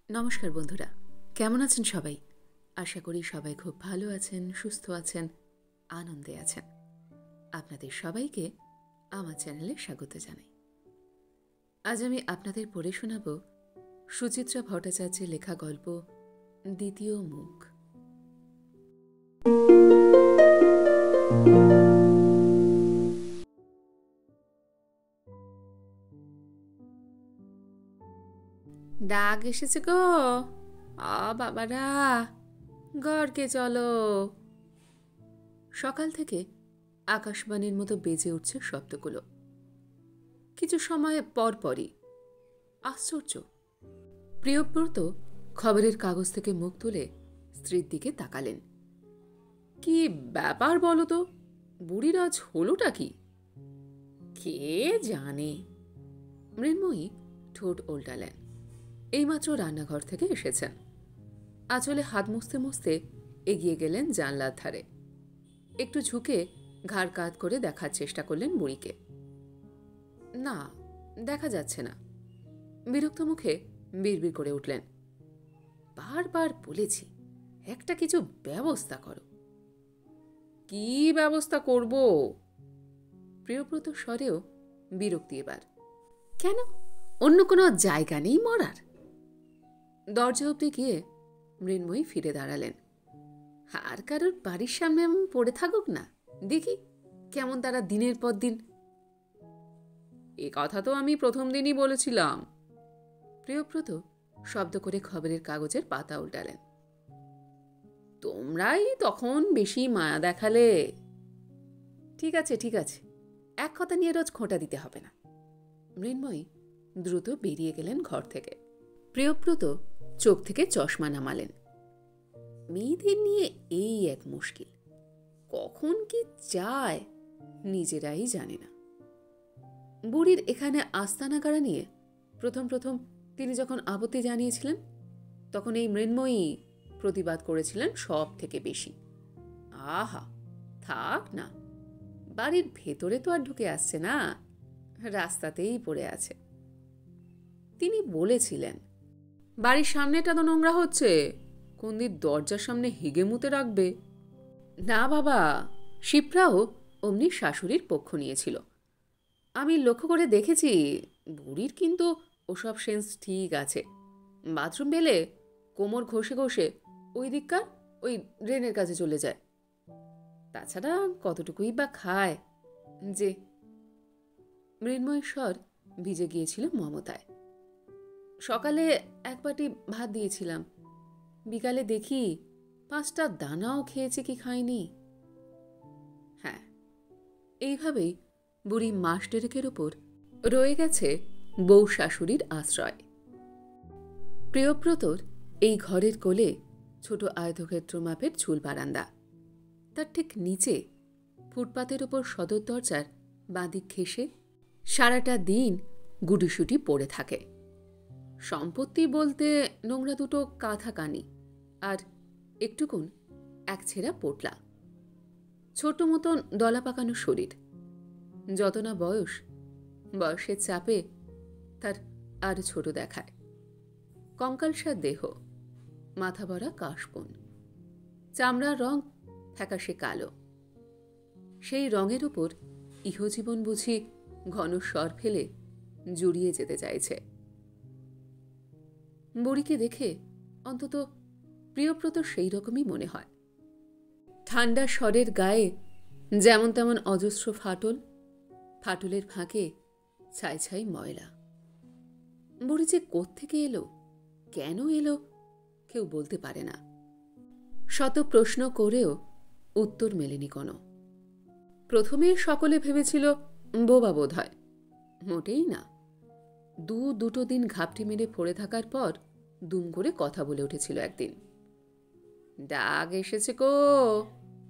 নমস্কার বন্ধুরা, কেমন আছেন সবাই? আশা করি সবাই খুব ভালো আছেন, সুস্থ আছেন, আনন্দে আছেন। আপনাদের সবাইকে আমার চ্যানেলে স্বাগত জানাই। আজ আমি আপনাদের পড়ে শোনাব সুচিত্রা ভট্টাচার্যের লেখা গল্প দ্বিতীয় মুখ। ডাক এসেছে গো, বাবারা, ঘরকে চলো। সকাল থেকে আকাশবাণীর মতো বেজে উঠছে শব্দগুলো। কিছু সময় পরপরই আশ্চর্য, প্রিয়ব্রত খবরের কাগজ থেকে মুখ তুলে স্ত্রীর দিকে তাকালেন। কি ব্যাপার বলো তো, বুড়ির আজ হলোটা কি? কে জানে। মৃন্ময়ী ঠোঁট ওল্টালেন। এইমাত্র রান্নাঘর থেকে এসেছেন। আঁচলে হাত মুছতে মুছতে এগিয়ে গেলেন জানলার ধারে। একটু ঝুঁকে ঘাড় কাত করে দেখার চেষ্টা করলেন বুড়িকে। না, দেখা যাচ্ছে না। বিরক্ত মুখে বিড়বিড় করে উঠলেন, বারবার বলেছি একটা কিছু ব্যবস্থা করো। কি ব্যবস্থা করব? প্রিয়ব্রত স্বরেও বিরক্তি এবার। কেন, অন্য কোনো জায়গা নেই মরার? দরজা অবধি গিয়ে মৃন্ময়ী ফিরে দাঁড়ালেন। আর কারোর বাড়ির সামনে এমন পড়ে থাকুক না, দেখি কেমন তারা দিনের পর দিন। এ কথা তো আমি প্রথম দিনই বলেছিলাম। প্রিয়ব্রত শব্দ করে খবরের কাগজের পাতা উল্টালেন। তোমরাই তখন বেশি মায়া দেখালে। ঠিক আছে ঠিক আছে, এক কথা নিয়ে রোজ খোঁটা দিতে হবে না। মৃন্ময়ী দ্রুত বেরিয়ে গেলেন ঘর থেকে। প্রিয়ব্রত চোখ থেকে চশমা নামালেন। মেয়েদের নিয়ে এই এক মুশকিল, কখন কি চায় নিজেরাই জানে না। বুড়ির এখানে আস্তানা গাড়া নিয়ে প্রথম প্রথম তিনি যখন আপত্তি জানিয়েছিলেন, তখন এই মৃন্ময়ী প্রতিবাদ করেছিলেন সব থেকে বেশি। আহা, থাক না, বাড়ির ভেতরে তো আর ঢুকে আসছে না, রাস্তাতেই পড়ে আছে। তিনি বলেছিলেন, বাড়ির সামনেটা তো নোংরা হচ্ছে, কোন দিন দরজার সামনে হেগে মুতে রাখবে। না বাবা, শিপ্রাও অমনি শাশুড়ির পক্ষ নিয়েছিল। আমি লক্ষ্য করে দেখেছি, বুড়ির কিন্তু ওসব সেন্স ঠিক আছে। বাথরুম বেলে কোমর ঘষে ঘষে ওই দিককার ওই ড্রেনের কাছে চলে যায়। তাছাড়া কতটুকুই বা খায় যে। মৃন্ময়ের স্বর ভিজে গিয়েছিল মমতায়। সকালে এক বাটি ভাত দিয়েছিলাম, বিকালে দেখি 5টা দানাও খেয়েছে কি খায়নি। হ্যাঁ, এইভাবেই বুড়ি মাস ডেরেকের ওপর রয়ে গেছে বউ শাশুড়ির আশ্রয়। প্রিয়ব্রতর এই ঘরের কোলে ছোট আয়তক্ষেত্র মাপের ঝুল বারান্দা। তার ঠিক নিচে ফুটপাতের ওপর সদর দরজার বাঁদিক ঘেঁষে সারাটা দিন গুটিসুটি পড়ে থাকে। সম্পত্তি বলতে নোংরা দুটো কাঁথা কানি আর একটুকুন এক ছেঁড়া পোটলা। ছোট মতন দলা পাকানো শরীর, যত না বয়স, বয়সের চাপে তার আর ছোট দেখায়। কঙ্কালসার দেহ, মাথা ভরা কাশবন, চামড়ার রং ফ্যাকাশে কালো। সেই রঙের উপর ইহজীবন বুঝি ঘন স্বর ফেলে জুড়িয়ে যেতে চাইছে। বুড়িকে দেখে অন্তত প্রিয়ব্রত সেই রকমই মনে হয়। ঠান্ডা স্বরের গায়ে যেমন তেমন অজস্র ফাটল, ফাটলের ফাঁকে ছাই ছাই ময়লা। বুড়ি যে কোত্থেকে এলো, কেন এলো, কেউ বলতে পারে না। শত প্রশ্ন করেও উত্তর মেলেনি কোনো। প্রথমে সকলে ভেবেছিল বোবা বোধ হয়, মোটেই না। দুটো দিন ঘাপটি মেরে পড়ে থাকার পর দুম করে কথা বলে উঠেছিল একদিন, ডাক এসেছে গো,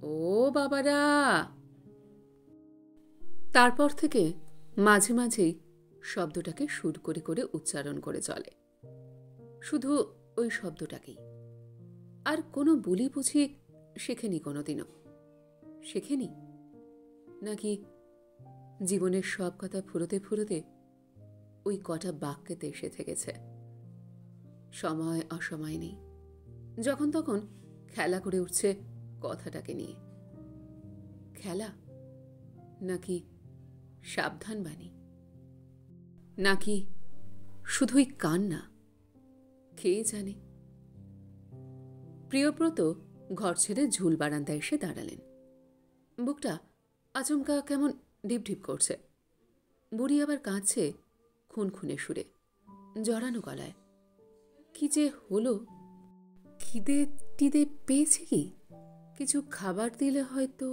ও বাবারা। তারপর থেকে মাঝে মাঝেই শব্দটাকে সুর করে করে উচ্চারণ করে চলে, শুধু ওই শব্দটাকেই। আর কোনো বুলি বুঝি শেখেনি কোনোদিনও। শেখেনি নাকি জীবনের সব কথা ফুরোতে ফুরোতে ওই কটা বাক্যেতে এসে থেকেছে। সময় অসময় নেই, যখন তখন খেলা করে উঠছে কথাটাকে নিয়ে। খেলা নাকি সাবধান বাণী, নাকি শুধুই কান্না, কে জানে। প্রিয়ব্রত ঘর ছেড়ে ঝুল বারান্দায় এসে দাঁড়ালেন। বুকটা আচমকা কেমন ঢিপ ঢিপ করছে। বুড়ি আবার কাঁদছে খুনখুনে সুরে, জড়ানো গলায়। কি যে হলো? খিদে টিদে পেয়েছে কি? কিছু খাবার দিলে হয়তো।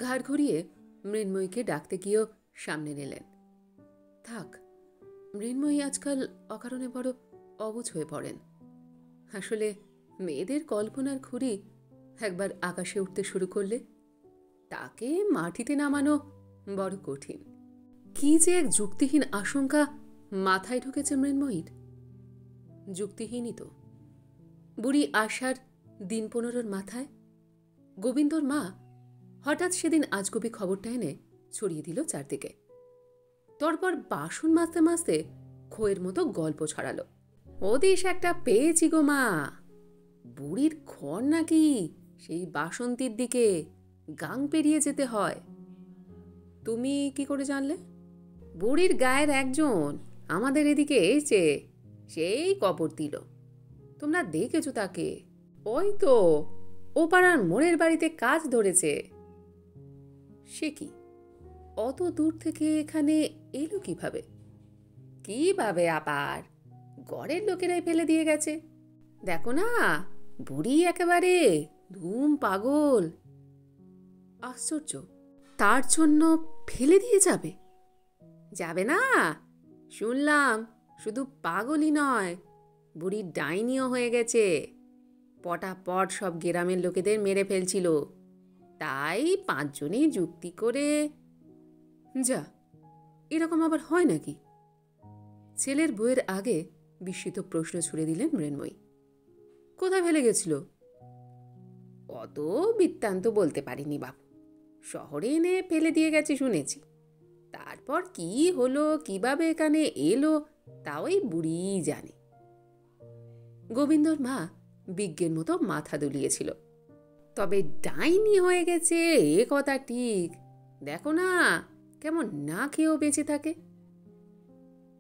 ঘাড় ঘুরিয়ে মৃন্ময়ীকে ডাকতে গিয়েও সামনে নিলেন। থাক, মৃন্ময়ী আজকাল অকারণে বড় অবুঝ হয়ে পড়েন। আসলে মেয়েদের কল্পনার ঘুড়ি একবার আকাশে উঠতে শুরু করলে তাকে মাটিতে নামানো বড় কঠিন। কি যে এক যুক্তিহীন আশঙ্কা মাথায় ঢুকেছে মৃন্ময়ীর। যুক্তিহীনই তো। বুড়ি আশার দিন 15 মাথায় গোবিন্দর মা হঠাৎ সেদিন আজগুবি খবরটা এনে ছড়িয়ে দিল চারদিকে। তারপর বাসন মাজতে মাজতে খোয়ের মতো গল্প ছড়ালো। ওদেশ একটা পেয়েছি গো মা। বুড়ির ঘর নাকি সেই বাসন্তীর দিকে গাং পেরিয়ে যেতে হয়। তুমি কি করে জানলে? বুড়ির গায়ের একজন আমাদের এদিকে এসে সেই কবর দিল। তোমরা দেখেছো তাকে? ওই তো ও পাড়ার মোড়ের বাড়িতে কাজ ধরেছে। সে কি অত দূর থেকে এখানে এলো কিভাবে? কিভাবে আবার? ঘরের লোকেরাই ফেলে দিয়ে গেছে। দেখো না, বুড়ি একেবারে ধুম পাগল। আশ্চর্য, তার জন্য ফেলে দিয়ে যাবে? যাবে না? শুনলাম শুধু পাগলই নয়, বুড়ির ডাইনিও হয়ে গেছে। পটাপট সব গ্রামের লোকেদের মেরে ফেলছিল। তাই 5 জনেই যুক্তি করে। যা, এরকম আবার হয় নাকি? ছেলের বইয়ের আগে বিস্মিত প্রশ্ন ছুড়ে দিলেন মৃন্ময়ী। কোথায় ফেলে গেছিল? অত বৃত্তান্ত বলতে পারিনি বাবু। শহরে এনে ফেলে দিয়ে গেছে শুনেছি। তারপর কি হলো, কিভাবে এখানে এলো, তা ওই বুড়িই জানে। গোবিন্দর মা বিজ্ঞের মতো মাথা দুলিয়েছিল। তবে ডাইনি হয়ে গেছে এ কথা ঠিক। দেখো না কেমন না খেয়েও বেঁচে থাকে।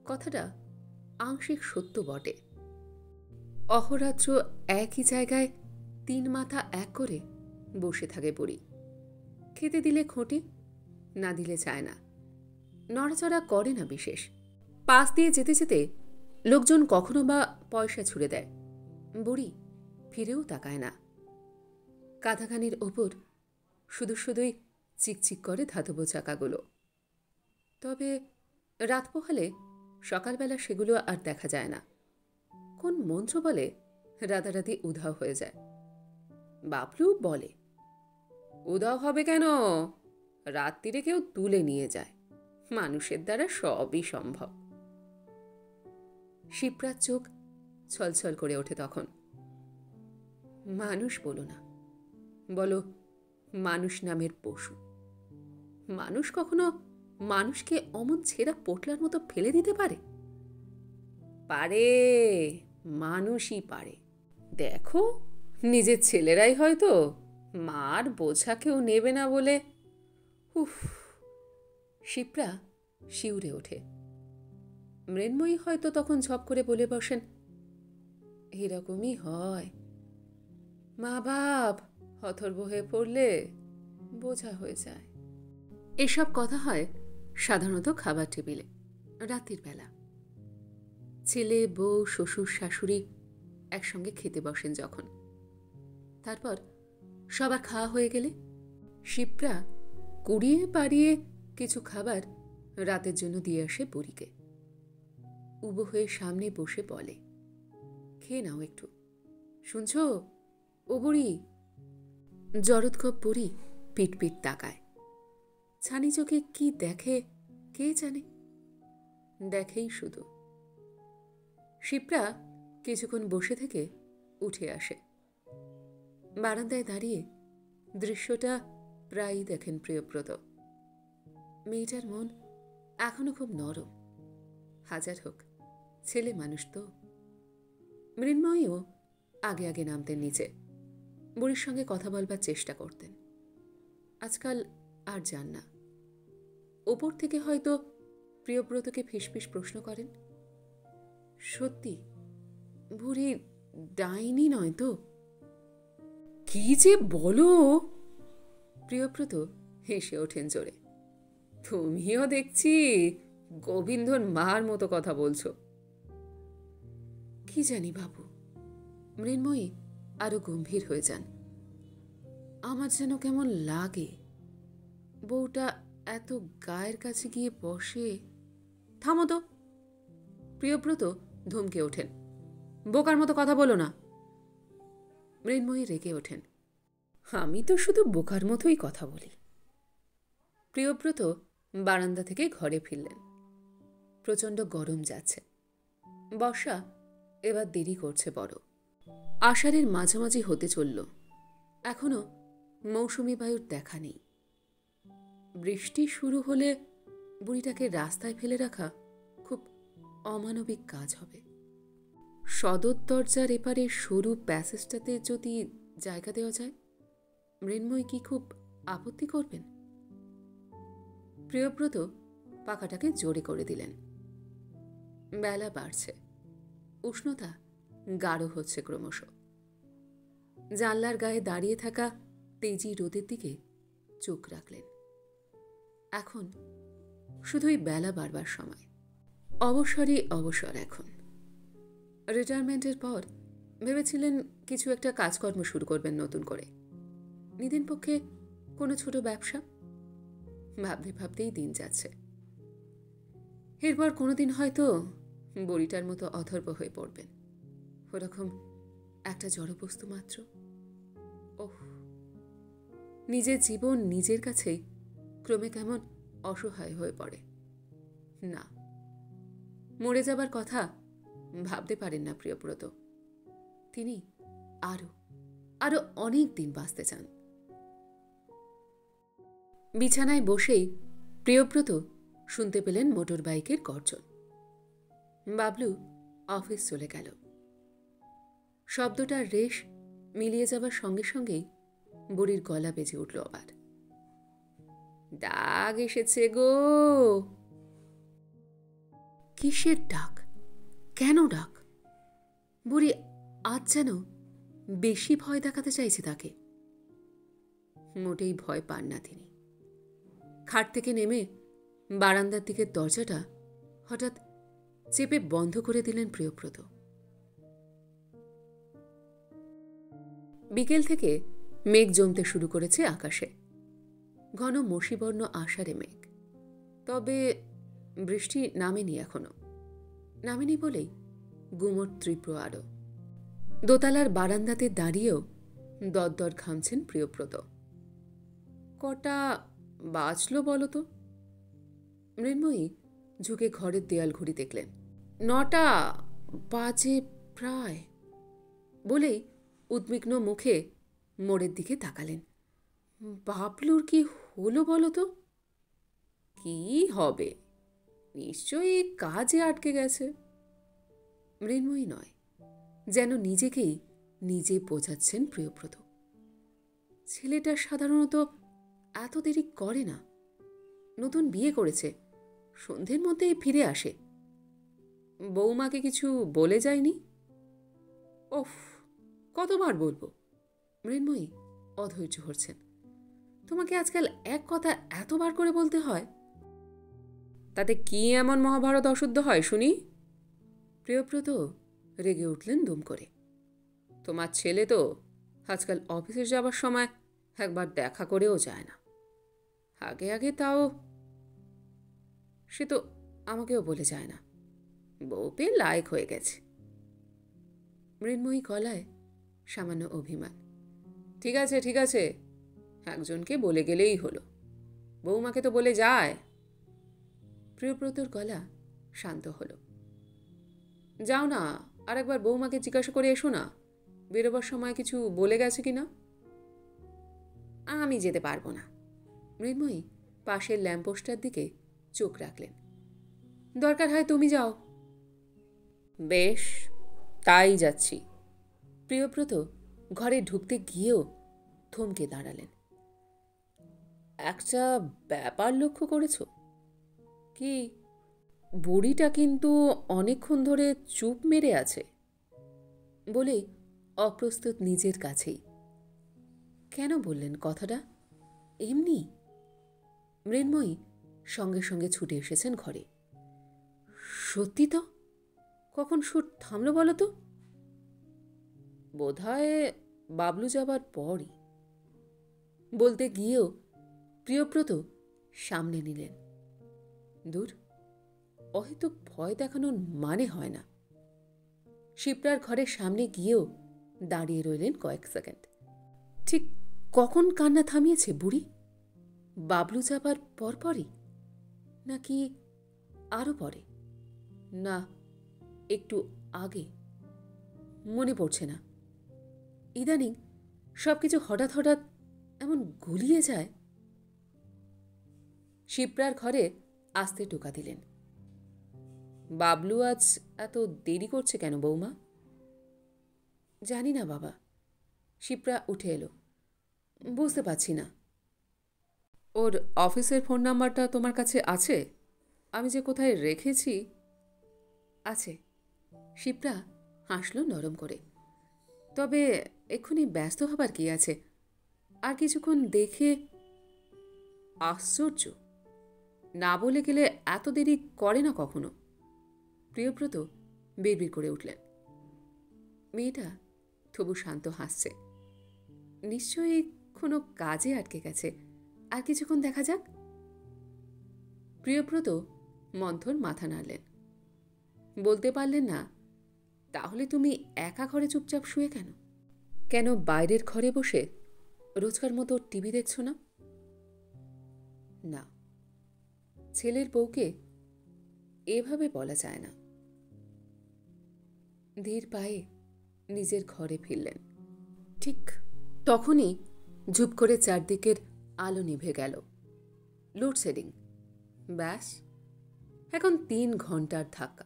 কথাটা আংশিক সত্য বটে। অহরাত্র একই জায়গায় 3 মাথা এক করে বসে থাকে বুড়ি। খেতে দিলে খোঁটে, না দিলে চায় না। নড়াচড়া করে না বিশেষ। পাশ দিয়ে যেতে যেতে লোকজন কখনো বা পয়সা ছুড়ে দেয়, বুড়ি ফিরেও তাকায় না। কাঁথাখানির ওপর শুধু শুধুই চিকচিক করে ধাতব চাকাগুলো। তবে রাত পোহালে সকালবেলা সেগুলো আর দেখা যায় না। কোন মন্ত্র বলে রাতারাতি উধাও হয়ে যায়। বাবলু বলে, উধাও হবে কেন? রাত্রিরে কেউ তুলে নিয়ে যায়। মানুষের দ্বারা সবই সম্ভব। শিপ্রার চোখ ছলছল করে ওঠে তখন। মানুষ বলো না, বলো মানুষ নামের পশু। মানুষ কখনো মানুষকে অমন ছেঁড়া পোটলার মতো ফেলে দিতে পারে? পারে, মানুষই পারে। দেখো, নিজের ছেলেরাই হয়তো মার বোঝা কেউ নেবে না বলে। উফ! শিপ্রা শিউরে ওঠে। মৃন্ময়ী হয়তো তখন ঝপ করে বলে বসেন, এরকমই হয়। মা বাপ হতর্ব হয়ে পড়লে বোঝা হয়ে যায়। এসব কথা হয় সাধারণত খাবার টেবিলে, রাতের বেলা। ছেলে, বউ, শ্বশুর, শাশুড়ি একসঙ্গে খেতে বসেন যখন। তারপর সবার খাওয়া হয়ে গেলে শিপ্রা কুড়িয়ে পাড়িয়ে কিছু খাবার রাতের জন্য দিয়ে আসে বুড়িকে। উবু হয়ে সামনে বসে বলে, খেয়ে নাও একটু। শুনছ ও বুড়ি? জরৎকপ বুড়ি পিট পিট তাকায়। ছানি চোখে কি দেখে কে জানে, দেখেই শুধু। শিপ্রা কিছুক্ষণ বসে থেকে উঠে আসে। বারান্দায় দাঁড়িয়ে দৃশ্যটা প্রায়ই দেখেন প্রিয়ব্রত। মেয়েটার মন এখনো খুব নরম। হাজার হোক ছেলে মানুষ তো। মৃন্ময়ীও আগে আগে নামতেন নিচে, বুড়ির সঙ্গে কথা বলবার চেষ্টা করতেন। আজকাল আর যান না। ওপর থেকে হয়তো প্রিয়ব্রতকে ফিসফিস প্রশ্ন করেন, সত্যি বুড়ি ডাইনি নয় তো? কি যে বলো! প্রিয়ব্রত হেসে ওঠেন জোরে। তুমিও দেখছি গোবিন্দর মার মতো কথা বলছো। কি জানি বাবু। মৃন্ময়ী আরো গম্ভীর হয়ে যান। আমার যেন কেমন লাগে বউটা এত গায়ের কাছে গিয়ে বসে। থামো তো! প্রিয়ব্রত ধমকে ওঠেন, বোকার মতো কথা বলো না। মৃন্ময়ী রেগে ওঠেন, আমি তো শুধু বোকার মতোই কথা বলি। প্রিয়ব্রত বারান্দা থেকে ঘরে ফিরলেন। প্রচণ্ড গরম যাচ্ছে। বর্ষা এবার দেরি করছে বড়। আষাঢ়ের মাঝামাঝি হতে চলল, এখনো মৌসুমি বায়ুর দেখা নেই। বৃষ্টি শুরু হলে বুড়িটাকে রাস্তায় ফেলে রাখা খুব অমানবিক কাজ হবে। সদর দরজার এপারে সরু প্যাসেজটাতে যদি জায়গা দেওয়া যায়, মৃন্ময়ী কি খুব আপত্তি করবেন? প্রিয়ব্রত পাখাটাকে জোরে করে দিলেন। বেলা বাড়ছে, উষ্ণতা গাঢ় হচ্ছে ক্রমশ। জানলার গায়ে দাঁড়িয়ে থাকা তেজি রোদের দিকে চোখ রাখলেন। এখন শুধুই বেলা বাড়বার সময়। অবসরই অবসর। এখন রিটায়ারমেন্টের পর ভেবেছিলেন কিছু একটা কাজকর্ম শুরু করবেন নতুন করে, নিদেন পক্ষে কোনো ছোট ব্যবসা। ভাবতে ভাবতেই দিন যাচ্ছে। এরপর কোনোদিন হয়তো বড়িটার মতো অথর্ব হয়ে পড়বেন, ওরকম একটা জড়বস্তু মাত্র। ওহ, নিজের জীবন নিজের কাছেই ক্রমে কেমন অসহায় হয়ে পড়ে। না, মরে যাবার কথা ভাবতে পারেন না প্রিয়ব্রত। তিনি আরো আরো অনেক দিন বাঁচতে চান। বিছানায় বসেই প্রিয়ব্রত শুনতে পেলেন মোটর বাইকের গর্জন। বাবলু অফিস চলে গেল। শব্দটার রেশ মিলিয়ে যাবার সঙ্গে সঙ্গেই বুড়ির গলা বেজে উঠল আবার। ডাক এসেছে গো। কিসের ডাক? কেন ডাক? বুড়ি আজ যেন বেশি ভয় দেখাতে চাইছে তাকে। মোটেই ভয় পান না তিনি। খাট থেকে নেমে বারান্দার দিকের দরজাটা হঠাৎ চেপে বন্ধ করে দিলেন প্রিয়ব্রত। বিকেল থেকে মেঘ জমতে শুরু করেছে আকাশে। ঘন মসিবর্ণ আষাঢ়ে মেঘ, তবে বৃষ্টি নামেনি এখনো। নামেনি বলেই গুমোট তীব্র আলো। দোতলার বারান্দাতে দাঁড়িয়েও দরদর ঘামছেন প্রিয়ব্রত। কটা বাজল বলো তো? মৃন্ময়ী ঝুঁকে ঘরের দেয়াল ঘড়ি দেখলেন। 9টা বাজে প্রায় বলেই উদ্বিগ্ন মুখে মোড়ের দিকে তাকালেন। বাবলুর কি হলো বলো তো? কি হবে, নিশ্চয়ই কাজে আটকে গেছে। মৃন্ময়ী নয়, যেন নিজেকেই নিজে বোঝাচ্ছেন প্রিয়ব্রত। ছেলেটা সাধারণত এত দেরি করে না। নতুন বিয়ে করেছে, সন্ধ্যের মধ্যেই ফিরে আসে। বৌমাকে কিছু বলে যায়নি? ওফ, কতবার বলবো? মৃন্ময়ী অধৈর্য হচ্ছেন। তোমাকে আজকাল এক কথা এতবার করে বলতে হয়? তাতে কি এমন মহাভারত অশুদ্ধ হয় শুনি? প্রিয়ব্রত রেগে উঠলেন দুম করে। তোমার ছেলে তো আজকাল অফিসে যাবার সময় একবার দেখা করেও যায় না। আগে আগে তাও সে তো আমাকেও বলে যায় না। বউ পেয়ে লায়ক হয়ে গেছে। মৃন্ময়ী গলায় সামান্য অভিমান। ঠিক আছে ঠিক আছে, একজনকে বলে গেলেই হলো, বৌমাকে তো বলে যায়। প্রিয়ব্রতর গলা শান্ত হলো। যাও না, আর একবার বৌমাকে জিজ্ঞাসা করে এসো না, বেরোবার সময় কিছু বলে গেছে কিনা। আমি যেতে পারবো না। মৃন্ময়ী পাশের ল্যাম্পপোস্টার দিকে চোখ রাখলেন। দরকার হয় তুমি যাও। বেশ, তাই যাচ্ছি। প্রিয়ব্রত ঘরে ঢুকতে গিয়েও থমকে দাঁড়ালেন। একটা ব্যাপার লক্ষ্য করেছ কি? বুড়িটা কিন্তু অনেকক্ষণ ধরে চুপ মেরে আছে। বলেই অপ্রস্তুত নিজের কাছেই। কেন বললেন কথাটা? এমনি? মৃন্ময়ী সঙ্গে সঙ্গে ছুটে এসেছেন ঘরে। সত্যি তো? কখন সুর থামল বলো তো? বোধহয় বাবলু যাবার পরই। বলতে গিয়েও প্রিয়ব্রত সামনে নিলেন। দূর, অহেতুক ভয় দেখানোর মানে হয় না। শিপ্রার ঘরের সামনে গিয়েও দাঁড়িয়ে রইলেন কয়েক সেকেন্ড। ঠিক কখন কান্না থামিয়েছে বুড়ি? বাবলু যাবার পরপরই, নাকি আরও পরে? না, একটু আগে। মনে পড়ছে না। ইদানিং সবকিছু হঠাৎ হঠাৎ এমন গুলিয়ে যায়। শিপ্রার ঘরে আস্তে টোকা দিলেন। বাবলু আজ এত দেরি করছে কেন বৌমা? জানি না বাবা। শিপ্রা উঠে এলো। বুঝতে পারছি না। ওর অফিসের ফোন নাম্বারটা তোমার কাছে আছে? আমি যে কোথায় রেখেছি। আছে। শিপ্রা হাসল নরম করে। তবে এক্ষুনি ব্যস্ত হবার কি আছে? আর কিছুক্ষণ দেখে। আশ্চর্য, না বলে গেলে এত দেরি করে না কখনো। প্রিয়ব্রত বিড়বিড় করে উঠলেন। মেয়েটা তবু শান্ত হাসছে। নিশ্চয়ই কোনো কাজে আটকে গেছে। আর কিছুক্ষণ দেখা যাক। প্রিয়ব্রত মন্থর মাথা নাড়লেন। বলতে পারলেন না, তাহলে তুমি একা ঘরে চুপচাপ শুয়ে কেন? কেন বাইরের ঘরে বসে রোজকার মতো টিভি দেখছ না? না, ছেলের বউকে এভাবে বলা যায় না। ধীর পায়ে নিজের ঘরে ফিরলেন। ঠিক তখনই ঝুপ করে চারদিকের আলো নিভে গেল। লোডশেডিং। ব্যাস, এখন 3 ঘন্টার ধাক্কা।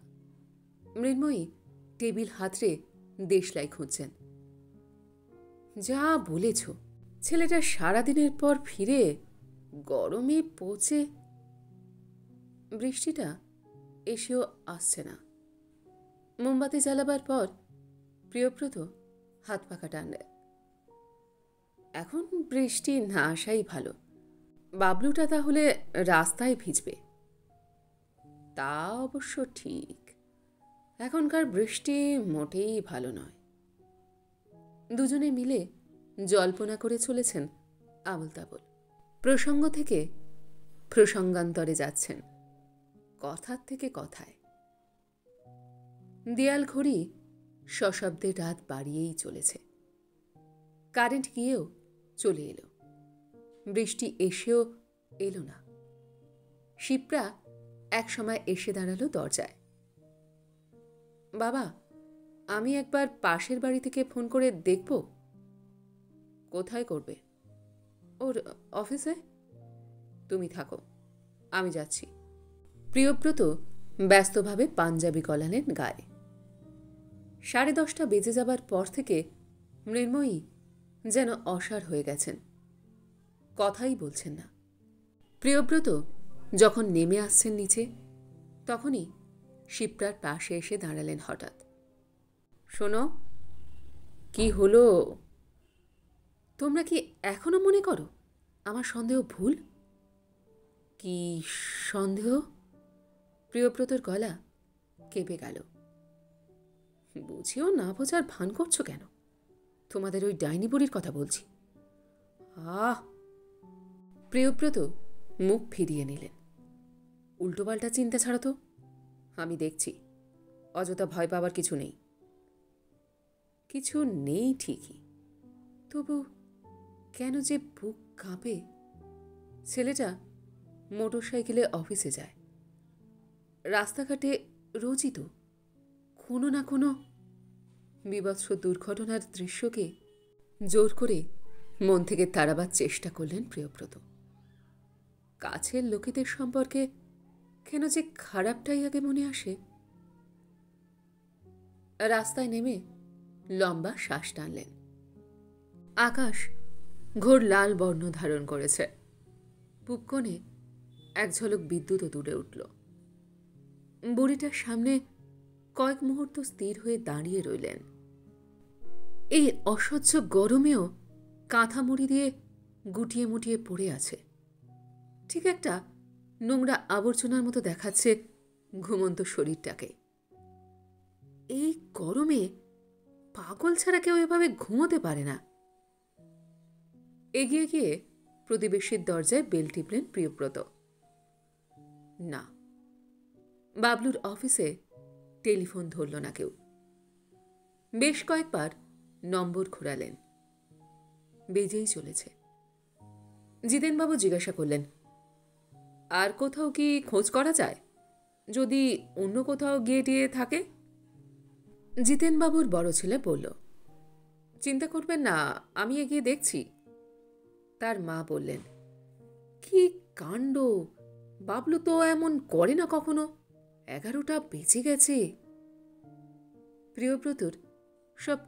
মৃন্ময়ী টেবিল হাতড়ে দেশলাই খুঁজছেন। যা বলেছ, ছেলেটা সারাদিনের পর ফিরে গরমে পচে। বৃষ্টিটা এসেও আসছে না। মোমবাতি জ্বালাবার পর প্রিয়ব্রত হাত পাখা টানলেন। এখন বৃষ্টি না আসাই ভালো। বাবলুটা তাহলে রাস্তায় ভিজবে। তা অবশ্য ঠিক, এখনকার বৃষ্টি মোটেই ভালো নয়। দুজনে মিলে জল্পনা করে চলেছেন আবল তাবল। প্রসঙ্গ থেকে প্রসঙ্গান্তরে যাচ্ছেন, কথার থেকে কথায়। দেয়াল ঘড়ি সশব্দে রাত বাড়িয়েই চলেছে। কারেন্ট গিয়েও চলে এলো। বৃষ্টি এসেও এলো না। শিপ্রা একসময় এসে দাঁড়ালো দরজায়। বাবা, আমি একবার পাশের বাড়ি থেকে ফোন করে দেখব। কোথায় করবে? ওর অফিসে। তুমি থাকো, আমি যাচ্ছি। প্রিয়ব্রত ব্যস্তভাবে পাঞ্জাবি গলালেন গায়ে। 10:30 বেজে যাবার পর থেকে মৃন্ময়ী যেন অসাড় হয়ে গেছেন। কথাই বলছেন না। প্রিয়ব্রত যখন নেমে আসছেন নিচে, তখনই শিপ্রার পাশে এসে দাঁড়ালেন হঠাৎ। শোনো, কি হলো? তোমরা কি এখনো মনে করো আমার সন্দেহ ভুল? কি সন্দেহ? প্রিয়ব্রতর গলা কেঁপে গেল। বুঝেও না বোঝার ভান করছো কেন? তোমাদের ওই ডাইনি বুড়ির কথা বলছি। আহ! প্রিয়ব্রত মুখ ফিরিয়ে নিলেন। উল্টোপাল্টা চিন্তা ছাড়া তো। আমি দেখছি, অযথা ভয় পাওয়ার কিছু নেই। কিছু নেই ঠিকই, তবু কেন যে বুক কাঁপে। ছেলেটা মোটরসাইকেলে অফিসে যায়। রাস্তাঘাটে রোজই তো কোনো না কোনো বিভৎস দুর্ঘটনার দৃশ্যকে জোর করে মন থেকে তাড়াবার চেষ্টা করলেন প্রিয়ব্রত। কাছের লোকেদের সম্পর্কে কেন যে খারাপটাই আগে মনে আসে। রাস্তায় নেমে লম্বা শ্বাস টানলেন। আকাশ ঘোর লাল বর্ণ ধারণ করেছে। পূবকোণে এক ঝলক বিদ্যুৎও তুলে উঠল। বুড়িটার সামনে কয়েক মুহূর্ত স্থির হয়ে দাঁড়িয়ে রইলেন। এই অসহ্য গরমেও কাঁথা মুড়ি দিয়ে গুটিয়ে মুটিয়ে পড়ে আছে। ঠিক একটা নোংরা আবর্জনার মতো দেখাচ্ছে ঘুমন্ত শরীরটাকে। এই গরমে পাগল ছাড়া কেউ এভাবে ঘুমোতে পারে না। এগিয়ে গিয়ে প্রতিবেশীর দরজায় বেল টিপলেন প্রিয়ব্রত। না, বাবলুর অফিসে টেলিফোন ধরল না কেউ। বেশ কয়েকবার নম্বর ঘোরালেন, বেজেই চলেছে। জিতেনবাবু জিজ্ঞাসা করলেন, আর কোথাও কি খোঁজ করা যায়, যদি অন্য কোথাও গিয়ে টিয়ে থাকে? জিতেনবাবুর বড় ছেলে বলল, চিন্তা করবেন না, আমি এগিয়ে দেখছি। তার মা বললেন, কি কাণ্ড, বাবলু তো এমন করে না কখনো, 11টা বেজে গেছে। প্রিয়ব্রতর সব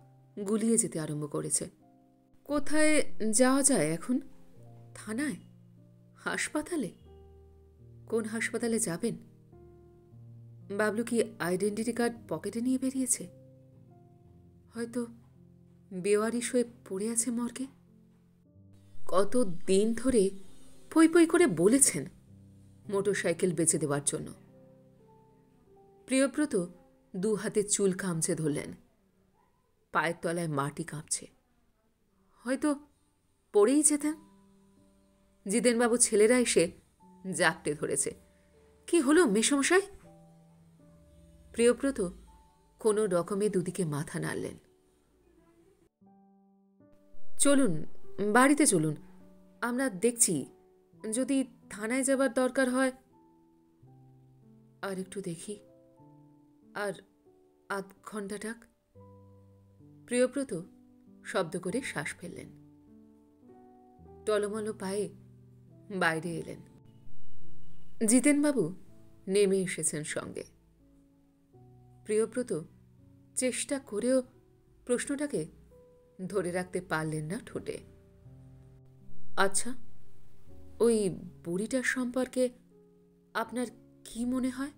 গুলিয়ে যেতে আরম্ভ করেছে। কোথায় যাওয়া যায় এখন? থানায়? হাসপাতালে? কোন হাসপাতালে যাবেন? বাবলু কি আইডেন্টিটি কার্ড পকেটে নিয়ে বেরিয়েছে? হয়তো বেওয়ারিশ হয়ে পড়ে আছে মর্গে। কত দিন ধরে পই পই করে বলেছেন মোটরসাইকেল বেচে দেওয়ার জন্য। প্রিয়ব্রত 2 হাতে চুল কামছে ধরলেন, পায়ের তলায় মাটি কাঁপছে। হয়তো পড়েই যেতেন। জিতেনবাবু ছেলেরা এসে জাপটে ধরেছে। কি হলো মেসমশাই? প্রিয়ব্রত কোনো রকমে দুদিকে মাথা নাড়লেন। চলুন, বাড়িতে চলুন, আমরা দেখছি, যদি থানায় যাবার দরকার হয়। আর একটু দেখি, আর আধ ঘণ্টাটাক। প্রিয়ব্রত শব্দ করে শ্বাস ফেললেন। টলমলো পায়ে বাইরে এলেন। জিতেনবাবু নেমে এসেছেন সঙ্গে। প্রিয়ব্রত চেষ্টা করেও প্রশ্নটাকে ধরে রাখতে পারলেন না ঠোঁটে। আচ্ছা, ওই বুড়িটার সম্পর্কে আপনার কি মনে হয়?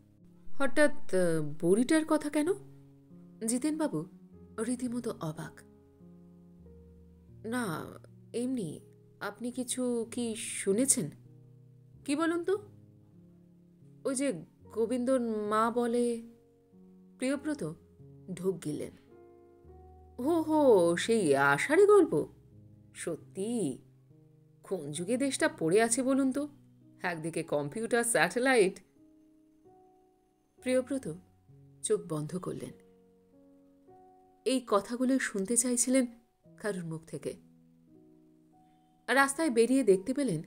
হঠাৎ বুড়িটার কথা কেন? জিতেনবাবু রীতিমতো অবাক। না, এমনি। আপনি কিছু কি শুনেছেন? কি বলুন তো? ওই যে গোবিন্দর মা বলে। প্রিয়ব্রত ঢোক গিললেন। হো হো, সেই আষাঢ়ি গল্প? সত্যি, কোন যুগে দেশটা পড়ে আছে বলুন তো? একদিকে কম্পিউটার, স্যাটেলাইট। প্রিয়ব্রত চোখ বন্ধ করলেন। এই কথাগুলো শুনতে চাইছিলেন কারুর মুখ থেকে। রাস্তায় বেরিয়ে দেখতে পেলেন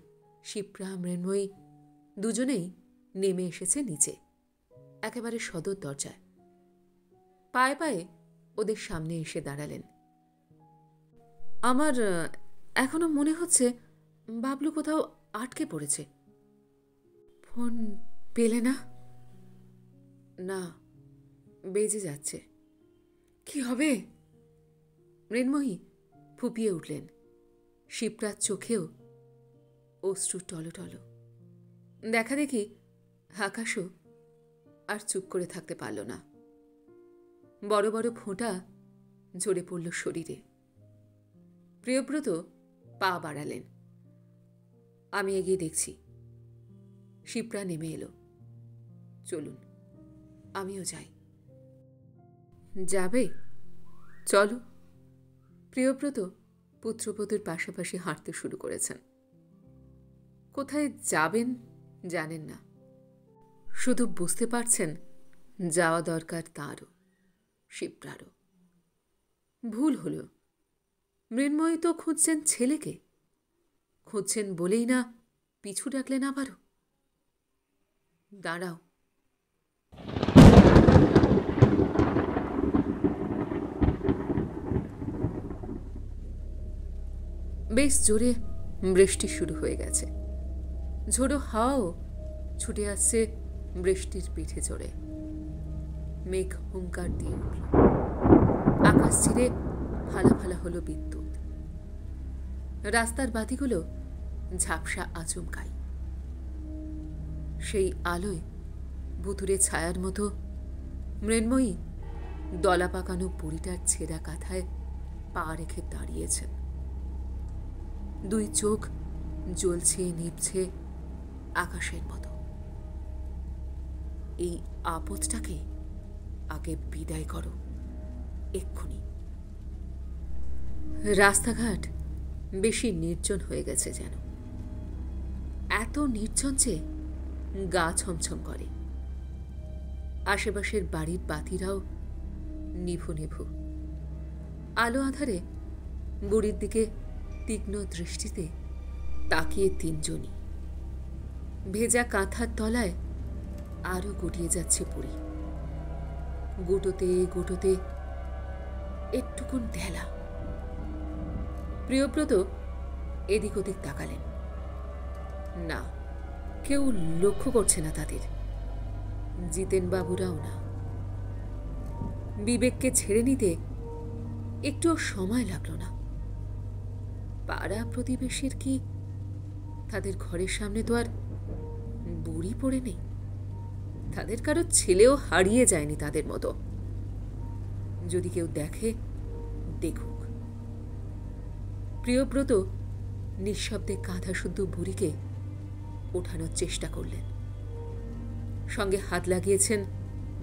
শিপ্রা, মৃন্ময়ী দুজনেই নেমে এসেছে নিচে, একেবারে সদর দরজায়। পায়ে পায়ে ওদের সামনে এসে দাঁড়ালেন। আমার এখনো মনে হচ্ছে বাবলু কোথাও আটকে পড়েছে। ফোন পেলে না? না, বেজে যাচ্ছে। কি হবে? মৃন্ময়ী ফুপিয়ে উঠলেন। শিপ্রার চোখেও অশ্রু টলটল। দেখা দেখি আকাশও আর চুপ করে থাকতে পারল না। বড় বড় ফোঁটা ঝরে পড়ল শরীরে। প্রিয়ব্রত পা বাড়ালেন। আমি এগিয়ে দেখছি। শিপ্রা নেমে এলো। চলুন, আমিও যাই। যাবে? চলো। প্রিয়ব্রত পুত্রবধূর পাশাপাশি হাঁটতে শুরু করেছেন। কোথায় যাবেন জানেন না, শুধু বুঝতে পারছেন যাওয়া দরকার তাঁরও, শিপ্রারও। ভুল হল। মৃন্ময়ী তো খুঁজছেন ছেলেকে। খুঁজছেন বলেই না পিছু ডাকলেন আবারও। দাঁড়াও। বেশ জোরে বৃষ্টি শুরু হয়ে গেছে। ঝোড়ো হাওয়াও ছুটে আসছে বৃষ্টির পিঠে চড়ে। মেঘ হুঙ্কার দিয়ে উঠল। আকাশ ছিঁড়ে ফালা ফালা হলো বিদ্যুৎ। রাস্তার বাতিগুলো ঝাপসা আচমকাই। সেই আলোয় ভুতুরে ছায়ার মতো মৃন্ময়ী দলা পাকানো বুড়িটার ছেঁড়া কাঁথায় পা রেখে দাঁড়িয়েছেন। দুই চোখ জ্বলছে নিভছে আকাশের মতো। এই আপদটাকে আগে বিদায় করো, এক্ষুনি। রাস্তাঘাট বেশি নির্জন হয়ে গেছে যেন, এত নির্জন যে গা ছমছম করে। আশেপাশের বাড়ির বাতিরাও নিভু নিভু। আলো আধারে বুড়ির দিকে তীক্ষ্ণ দৃষ্টিতে তাকিয়ে তিনজনই। ভেজা কাঁথার তলায় আরো গুটিয়ে যাচ্ছে বুড়ি। গুটোতে গুটোতে একটুকুন ঢেলা। প্রিয়ব্রত এদিক ওদিক তাকালেন। না, কেউ লক্ষ্য করছে না তাদের, জিতেনবাবুরাও না। বিবেককে ছেড়ে নিতে একটুও সময় লাগলো না। পাড়া প্রতিবেশীর কি তাদের ঘরের সামনে তো আর বুড়ি পড়ে নেই? তাদের কারো ছেলেও হারিয়ে যায়নি তাদের মতো। যদি কেউ দেখে, দেখুক। প্রিয়ব্রত নিঃশব্দে কাঁধা শুদ্ধ বুড়িকে ওঠানোর চেষ্টা করলেন। সঙ্গে হাত লাগিয়েছেন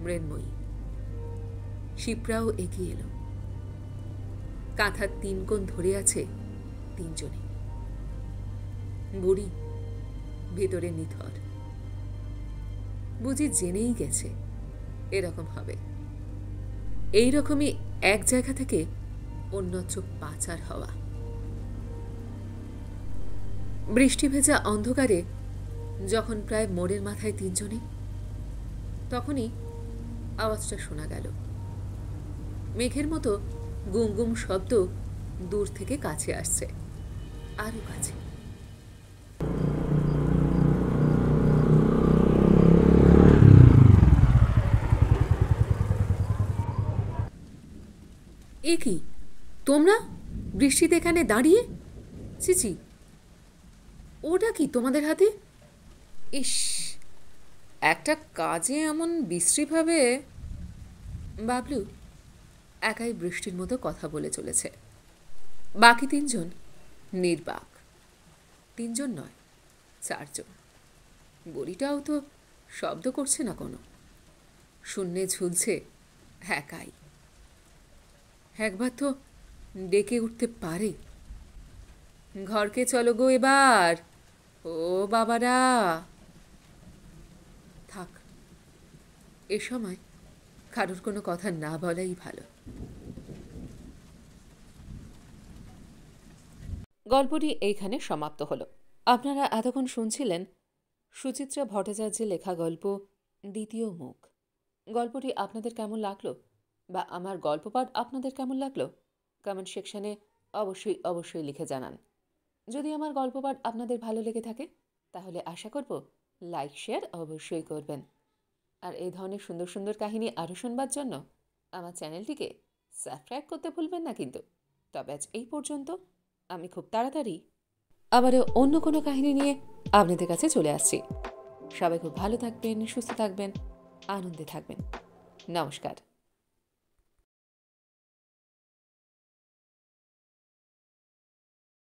মৃন্ময়ী। শিপ্রাও এগিয়ে এলো। কাঁথার তিন কোণ ধরে আছে তিনজনে। বুড়ি ভেতরে নিথর। বুঝি জেনেই গেছে এরকম হবে। এই রকমই এক জায়গা থেকে অন্যত্র পাচার হওয়া। বৃষ্টি ভেজা অন্ধকারে যখন প্রায় মোড়ের মাথায় তিনজনে, তখনই আওয়াজটা শোনা গেল। মেঘের মতো গুম গুম শব্দ দূর থেকে কাছে আসছে, আরো কাছে। এ কি তোমরা বৃষ্টিতে এখানে দাঁড়িয়ে? চিচি, ওটা কি তোমাদের হাতে? ইস, একটা কাজে এমন বিশ্রীভাবে। বাবলু একাই বৃষ্টির মতো কথা বলে চলেছে। বাকি তিনজন নির্বাক। তিনজন নয়, চারজন। বড়িটাও তো শব্দ করছে না কোনো, শূন্যে ঝুলছে একাই। একবার তো ডেকে উঠতে পারে, ঘরকে চলো গো এবার, ও বাবারা। থাক, এ সময় কারোর কোনো কথা না বলাই ভালো। গল্পটি এইখানে সমাপ্ত হলো। আপনারা এতক্ষণ শুনছিলেন সুচিত্রা ভট্টাচার্যের লেখা গল্প দ্বিতীয় মুখ। গল্পটি আপনাদের কেমন লাগলো, বা আমার গল্প পাঠ আপনাদের কেমন লাগলো, কমেন্ট সেকশনে অবশ্যই লিখে জানান। যদি আমার গল্প পাঠ আপনাদের ভালো লেগে থাকে, তাহলে আশা করব লাইক শেয়ার অবশ্যই করবেন। আর এই ধরনের সুন্দর সুন্দর কাহিনী আরও শুনবার জন্য আমার চ্যানেলটিকে সাবস্ক্রাইব করতে ভুলবেন না কিন্তু। তবে আজ এই পর্যন্ত। আমি খুব তাড়াতাড়ি আবারও অন্য কোনো কাহিনী নিয়ে আপনাদের কাছে চলে আসছি। সবাই খুব ভালো থাকবেন, সুস্থ থাকবেন, আনন্দে থাকবেন। নমস্কার।